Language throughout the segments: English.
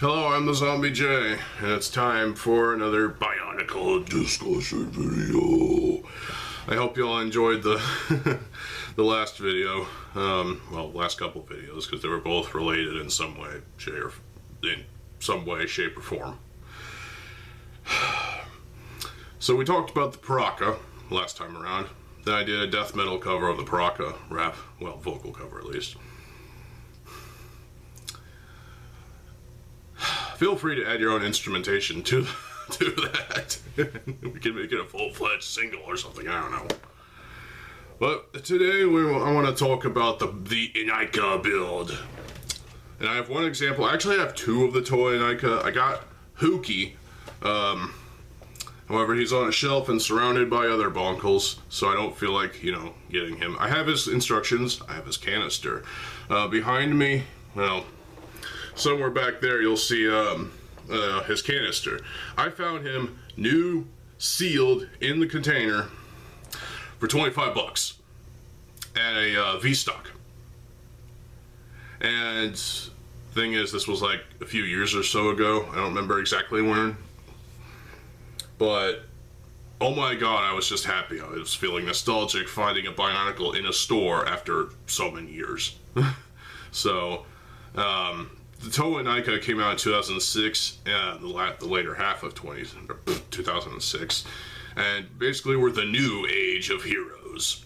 Hello, I'm TheZOMBIEJ, and it's time for another Bionicle discussion video. I hope you all enjoyed the the last video, well, last couple videos, because they were both related in some way, shape, or form. So we talked about the Paraka last time around. Then I did a death metal cover of the Paraka rap, well, vocal cover at least. Feel free to add your own instrumentation to that. We can make it a full-fledged single or something, I don't know. But today I want to talk about the Inika build. And I have one example. Actually, I have two of the toy Inika. I got Hookie. However, he's on a shelf and surrounded by other bonkles, so I don't feel like, getting him. I have his instructions. I have his canister. Behind me, well, somewhere back there, you'll see his canister. I found him new, sealed, in the container for 25 bucks at a V-Stock. And thing is, this was like a few years or so ago. I don't remember exactly when. But, oh my god, I was just happy. I was feeling nostalgic finding a Bionicle in a store after so many years. So, the Toei Inika came out in 2006, the later half of 2006, and basically were the new age of heroes.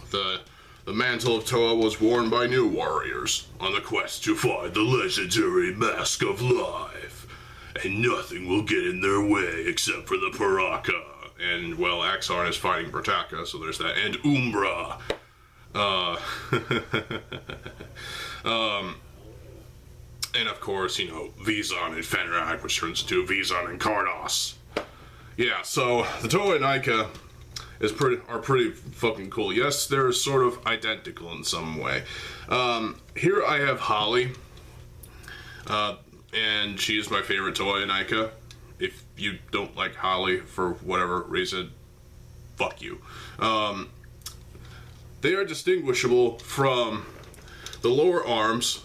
The mantle of Toa was worn by new warriors on the quest to find the legendary Mask of Life, and nothing will get in their way except for the Paraka. And, well, Axon is fighting Bertaka, so there's that, and Umbra. And of course, Vizon and Fenrak, which turns into Vizon and Kardos. Yeah, so the Toei Inika are pretty fucking cool. Yes, they're sort of identical in some way. Here I have Holly, and she is my favorite Toei Inika. If you don't like Holly for whatever reason, fuck you. They are distinguishable from the lower arms.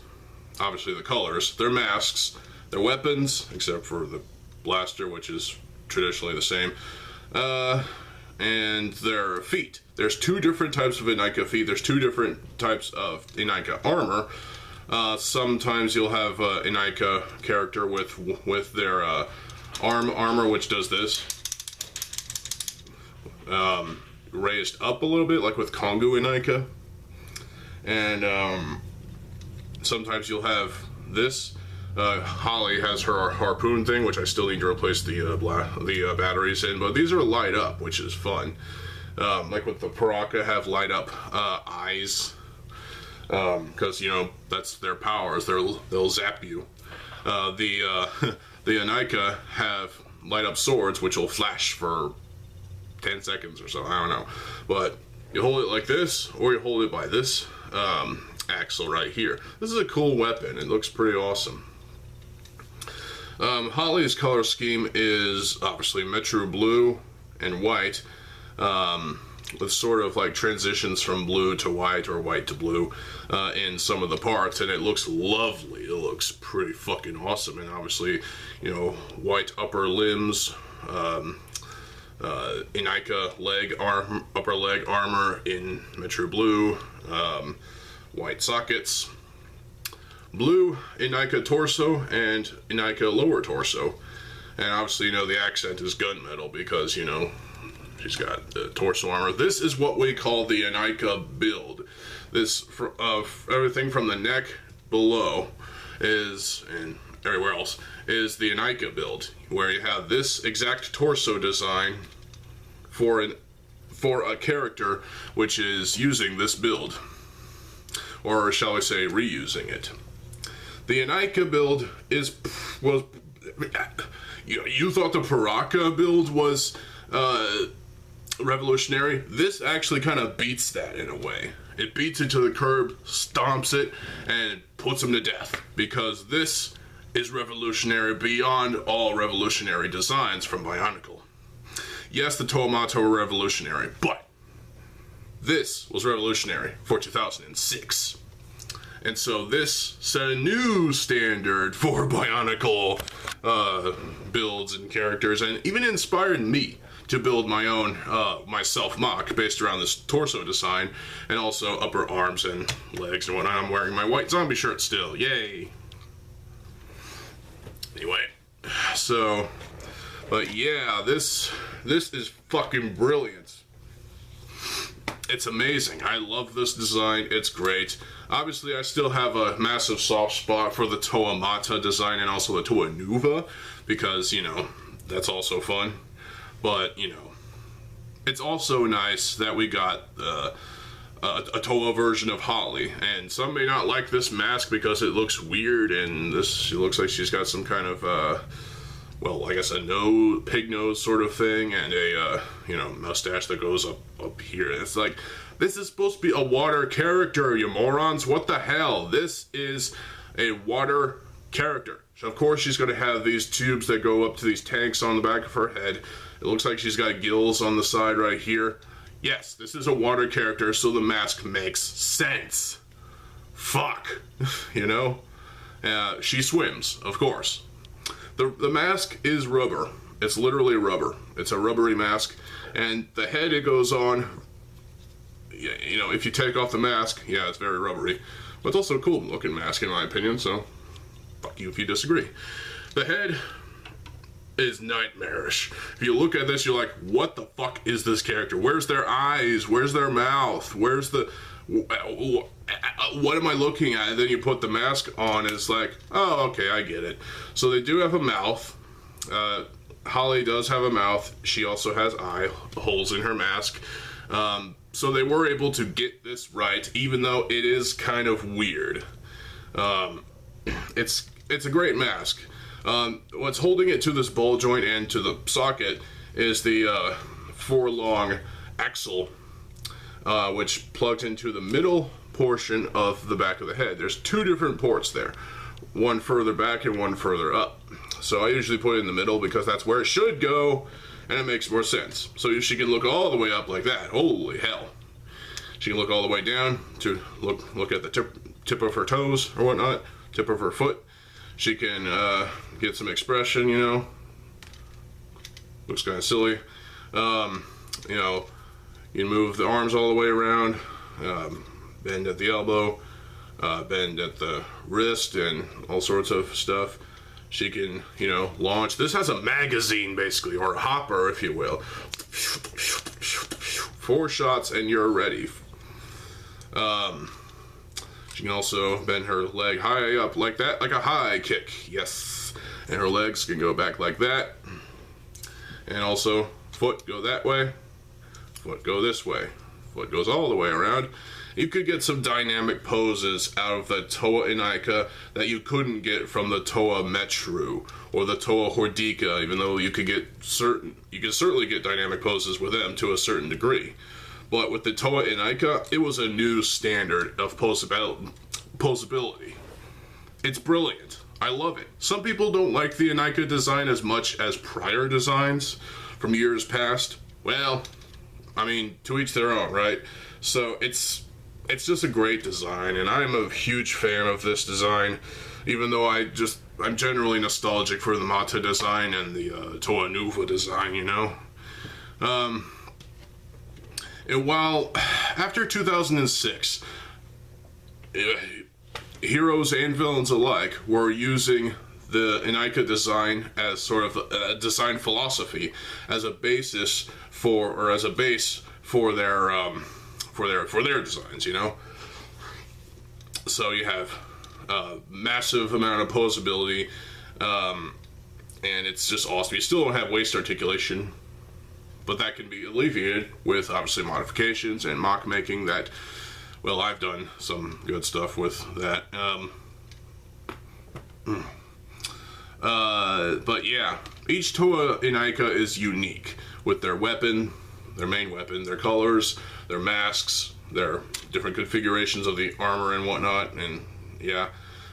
Obviously the colors, their masks, their weapons, except for the blaster, which is traditionally the same, and their feet. There's two different types of Inika feet. There's two different types of Inika armor. Sometimes you'll have Inika character with their arm armor, which does this, raised up a little bit, like with Kongu Inika, and sometimes you'll have this. Holly has her harpoon thing, which I still need to replace the batteries in, but these are light up, which is fun. Like with the Paraka, have light up eyes, because that's their powers. They'll zap you. The Inika have light up swords, which will flash for 10 seconds or so. I don't know, but you hold it like this, or you hold it by this axle right here. This is a cool weapon. It looks pretty awesome. Holly's color scheme is obviously Metro blue and white, with sort of like transitions from blue to white or white to blue in some of the parts, and it looks lovely. It looks pretty fucking awesome. And obviously, white upper limbs, Inika upper leg armor in Metro blue, white sockets, blue Inika torso, and Inika lower torso. And obviously, the accent is gunmetal because, she's got the torso armor. This is what we call the Inika build. This, everything from the neck below and everywhere else, is the Inika build, where you have this exact torso design for a character which is using this build. Or shall we say, reusing it. The Inika build was you thought the Paraka build was revolutionary. This actually kind of beats that in a way. It beats it to the curb, stomps it, and puts them to death. Because this is revolutionary beyond all revolutionary designs from Bionicle. Yes, the Tomato were revolutionary, but this was revolutionary for 2006. And so this set a new standard for Bionicle builds and characters, and even inspired me to build my own, myself mock based around this torso design, and also upper arms and legs and whatnot. I'm wearing my white zombie shirt still, yay! Anyway, so, but yeah, this is fucking brilliant. It's amazing. I love this design. It's great. Obviously, I still have a massive soft spot for the Toa Mata design and also the Toa Nuva, because, you know, that's also fun. But, you know, it's also nice that we got a Toa version of Holly. And some may not like this mask because it looks weird, and she looks like she's got some kind of, well, I guess a pig nose sort of thing, and a, you know, mustache that goes up here. It's like, this is supposed to be a water character, you morons. What the hell? This is a water character. So of course she's going to have these tubes that go up to these tanks on the back of her head. It looks like she's got gills on the side right here. Yes, this is a water character, so the mask makes sense. Fuck. You know? She swims, of course. The mask is rubber. It's literally rubber. It's a rubbery mask. And the head it goes on, you know, if you take off the mask, yeah, it's very rubbery. But it's also a cool looking mask in my opinion, so fuck you if you disagree. The head is nightmarish. If you look at this, you're like, what the fuck is this character? Where's their eyes? Where's their mouth? Where's the... what am I looking at? And then you put the mask on, and it's like, oh, okay, I get it. So they do have a mouth. Holly does have a mouth. She also has eye holes in her mask. So they were able to get this right, even though it is kind of weird. It's a great mask. What's holding it to this ball joint and to the socket is the 4-long axle, which plugs into the middle portion of the back of the head. There's 2 different ports there, one further back and one further up. So I usually put it in the middle because that's where it should go, and it makes more sense. So she can look all the way up like that. Holy hell. She can look all the way down to look at the tip of her toes or whatnot, tip of her foot. She can get some expression, you know. Looks kind of silly. You know, you can move the arms all the way around, bend at the elbow, bend at the wrist, and all sorts of stuff. She can, you know, launch. This has a magazine, basically, or a hopper, if you will. 4 shots and you're ready. She can also bend her leg high up like that, like a high kick. Yes. And her legs can go back like that. And also, foot go that way, foot go this way, foot goes all the way around. You could get some dynamic poses out of the Toa Inika that you couldn't get from the Toa Metru or the Toa Hordika, even though you could certainly get dynamic poses with them to a certain degree. But with the Toa Inika, it was a new standard of posability. It's brilliant. I love it. Some people don't like the Inika design as much as prior designs from years past. Well, I mean, to each their own, right? So it's just a great design, and I'm a huge fan of this design, even though I'm generally nostalgic for the Mata design and the Toa Nuva design, you know? And while after 2006, heroes and villains alike were using the Inika design as sort of a design philosophy, as a basis for, or as a base for their designs, you know. So you have a massive amount of posability, and it's just awesome. You still don't have waist articulation, but that can be alleviated with obviously modifications and mock making that, well, I've done some good stuff with that. But yeah, each Toa Inika is unique with their weapon, their main weapon, their colors, their masks, their different configurations of the armor and whatnot, and yeah.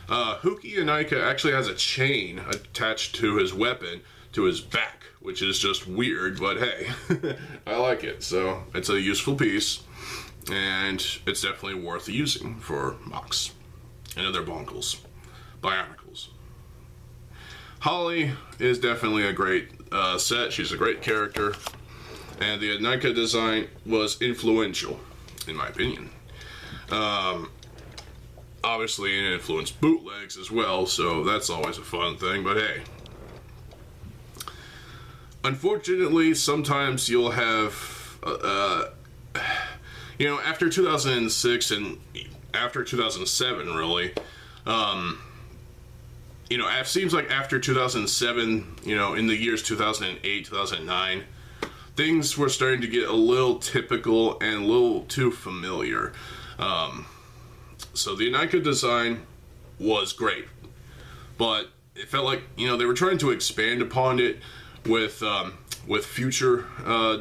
Huki Inika actually has a chain attached to his weapon to his back, which is just weird, but hey, I like it. So it's a useful piece, and it's definitely worth using for mocks. and other bionicles. Holly is definitely a great set. She's a great character, and the Inika design was influential, in my opinion. Obviously, it influenced bootlegs as well, so that's always a fun thing, but hey. Unfortunately, sometimes you'll have, after 2006 and after 2007, really, it seems like after 2007, in the years 2008, 2009, things were starting to get a little typical and a little too familiar. So the Inika design was great, but it felt like, they were trying to expand upon it with future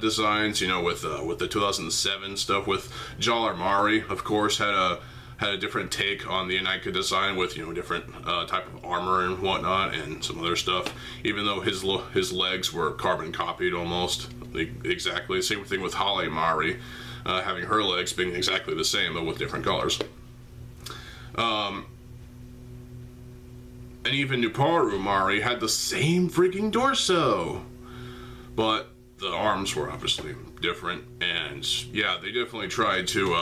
designs, with the 2007 stuff, with Jalar Mari, of course, had a different take on the Inika design with, different type of armor and whatnot and some other stuff, even though his legs were carbon copied almost, exactly. Same thing with Holly Mari, having her legs being exactly the same, but with different colors. And even Nuparu Mari had the same freaking torso, but the arms were obviously different, and yeah, they definitely tried to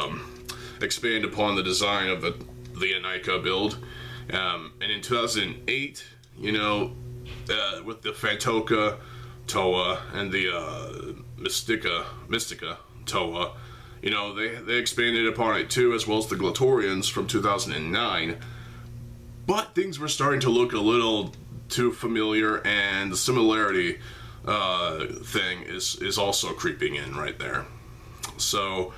expand upon the design of the Inika build. And in 2008, with the Fantoka Toa and the Mystica Toa, they expanded upon it too, as well as the Glatorians from 2009. But things were starting to look a little too familiar, and the similarity thing is also creeping in right there. So,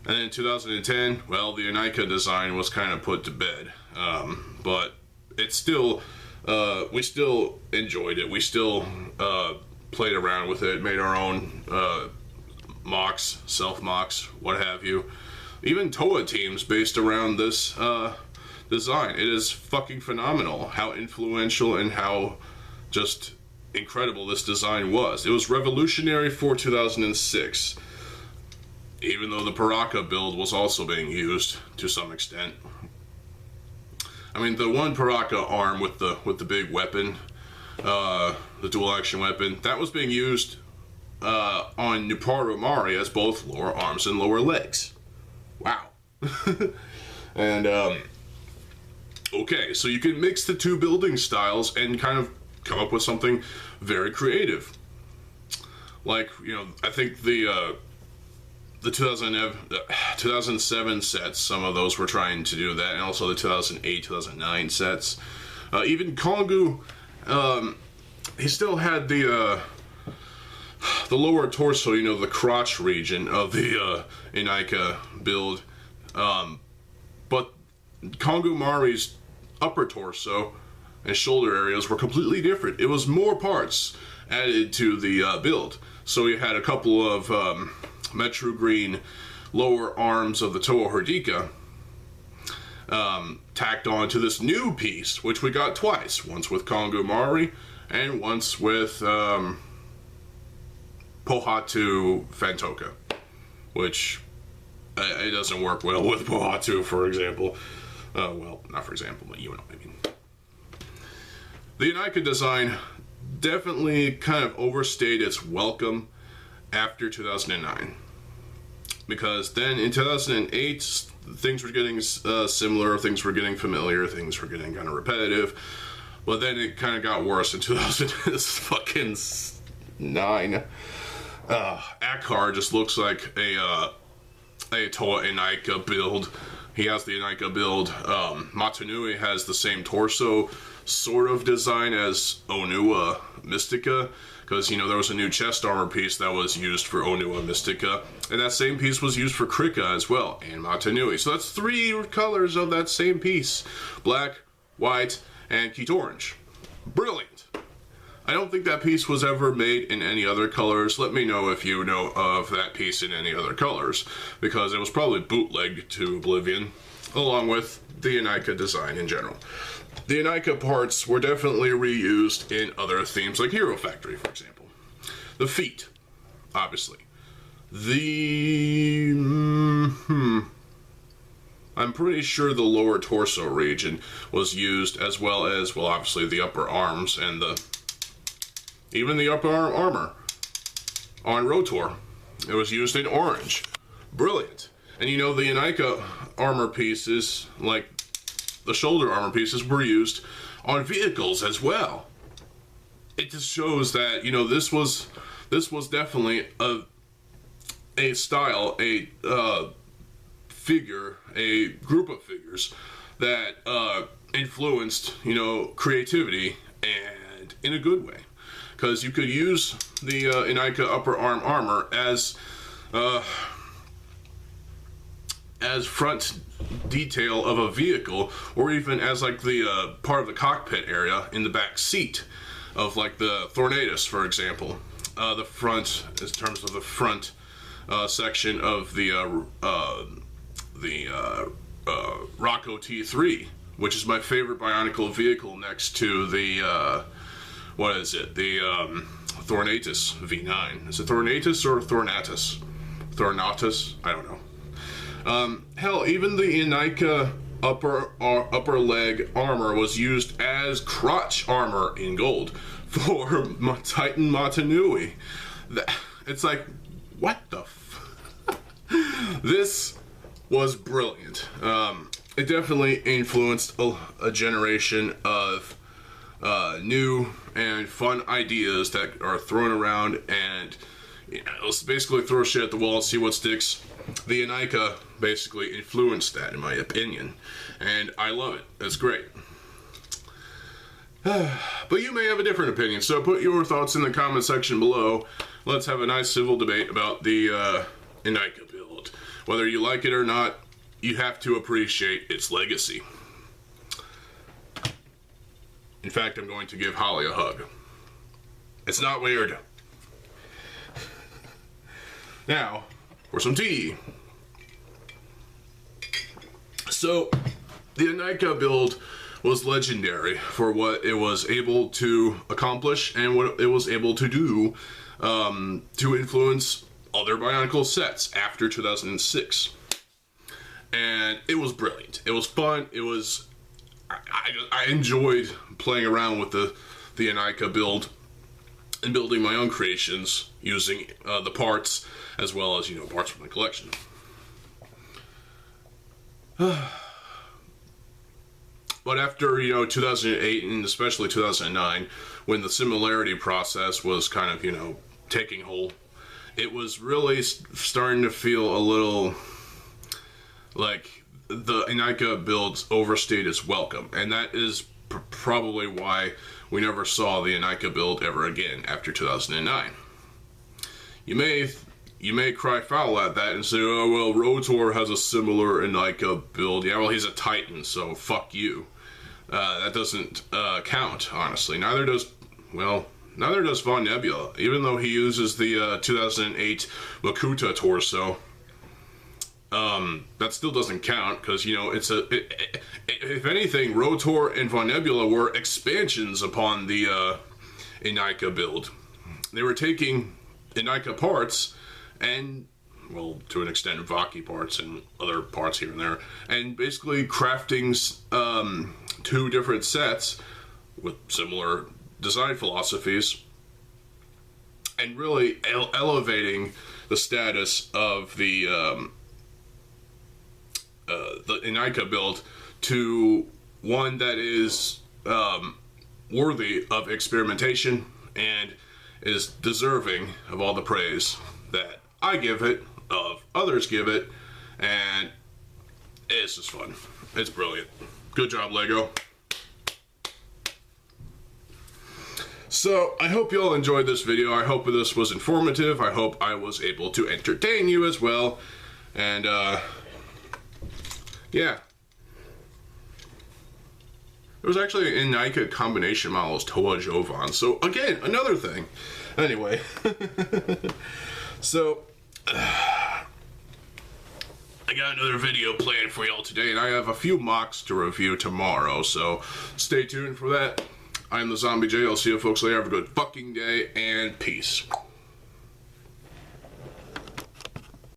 and in 2010, well, the Inika design was kind of put to bed. But it's still, we still enjoyed it. We still played around with it, made our own mocks, self-mocks, what have you. Even Toa teams based around this design. It is fucking phenomenal how influential and how just incredible this design was. It was revolutionary for 2006, even though the Paraka build was also being used to some extent. I mean, the one Paraka arm with the big weapon, the dual action weapon, that was being used on Nuparu Mari as both lower arms and lower legs. Wow. And okay, so you can mix the two building styles and kind of come up with something very creative. Like, I think the 2007 sets, some of those were trying to do that, and also the 2008, 2009 sets. Even Kongu, he still had the lower torso, the crotch region of the Inika build. But Kongu Mari's upper torso and shoulder areas were completely different. It was more parts added to the build. So you had a couple of Metro Green lower arms of the Toa Herdika tacked on to this new piece, which we got twice. Once with Kongu Mari and once with Pohatu Fantoka, which it doesn't work well with Pohatu, for example. Well, not for example, but you know what I mean. The Inika design definitely kind of overstayed its welcome after 2009. Because then in 2008, things were getting similar, things were getting familiar, things were getting kind of repetitive. But then it kind of got worse in 2009. Akar just looks like a Toa Inika build. He has the Inika build. Matanui has the same torso sort of design as Onua Mystica, because there was a new chest armor piece that was used for Onua Mystica, and that same piece was used for Krika as well, and Matanui. So that's 3 colors of that same piece: black, white, and Keat Orange. Brilliant. I don't think that piece was ever made in any other colors. Let me know if you know of that piece in any other colors, because it was probably bootlegged to oblivion, along with the Inika design in general. The Inika parts were definitely reused in other themes, like Hero Factory, for example. The feet, obviously. I'm pretty sure the lower torso region was used, as well as, well, obviously the upper arms and even the upper arm armor on Rotor. It was used in orange. Brilliant. And you know, the Inika armor pieces, like the shoulder armor pieces, were used on vehicles as well. It just shows that, you know, this was definitely a style, a figure, a group of figures that influenced, you know, creativity, and in a good way. Because you could use the Inika upper arm armor as front detail of a vehicle, or even as like the part of the cockpit area in the back seat of like the Tornatus, for example. The front, in terms of the front section of the Rocco T3, which is my favorite Bionicle vehicle next to the what is it? The Tornatus V9. Is it Tornatus or Thornatus? Thornatus? I don't know. Hell, even the Inika upper leg armor was used as crotch armor in gold for Titan Matanui. It's like, what the This was brilliant. It definitely influenced a generation of new and fun ideas that are thrown around, and you know, let's basically throw shit at the wall and see what sticks. The Inika basically influenced that, in my opinion, and I love it. It's great. But you may have a different opinion, so put your thoughts in the comment section below. Let's have a nice civil debate about the Inika build. Whether you like it or not, you have to appreciate its legacy. In fact, I'm going to give Holly a hug. It's not weird. Now, for some tea. So, the Inika build was legendary for what it was able to accomplish and what it was able to do to influence other Bionicle sets after 2006. And it was brilliant. It was fun. It was... I enjoyed playing around with the Inika build and building my own creations using the parts, as well as, you know, parts from my collection. But after, you know, 2008 and especially 2009, when the similarity process was kind of, you know, taking hold, it was really starting to feel a little like the Inika builds overstayed its welcome, and that is probably why we never saw the Inika build ever again after 2009. You may cry foul at that and say, oh well, Rotor has a similar Inika build. Yeah, well, he's a Titan, so fuck you. That doesn't count, honestly. Neither does Von Nebula, even though he uses the 2008 Makuta torso. That still doesn't count, because, you know, if anything, Rotor and Von Nebula were expansions upon the Inika build. They were taking Inika parts and, well, to an extent, Vaki parts and other parts here and there, and basically crafting two different sets with similar design philosophies, and really elevating the status of the Inika build to one that is worthy of experimentation and is deserving of all the praise that I give it, of others give it, and it's just fun. It's brilliant. Good job, LEGO. So, I hope you all enjoyed this video. I hope this was informative. I hope I was able to entertain you as well. And, yeah. There was actually an Inika combination model as Toa Jovan. So, again, another thing. Anyway. So, I got another video planned for y'all today, and I have a few mocks to review tomorrow, so stay tuned for that. I'm TheZOMBIEJ. I'll see you folks later. Have a good fucking day, and peace.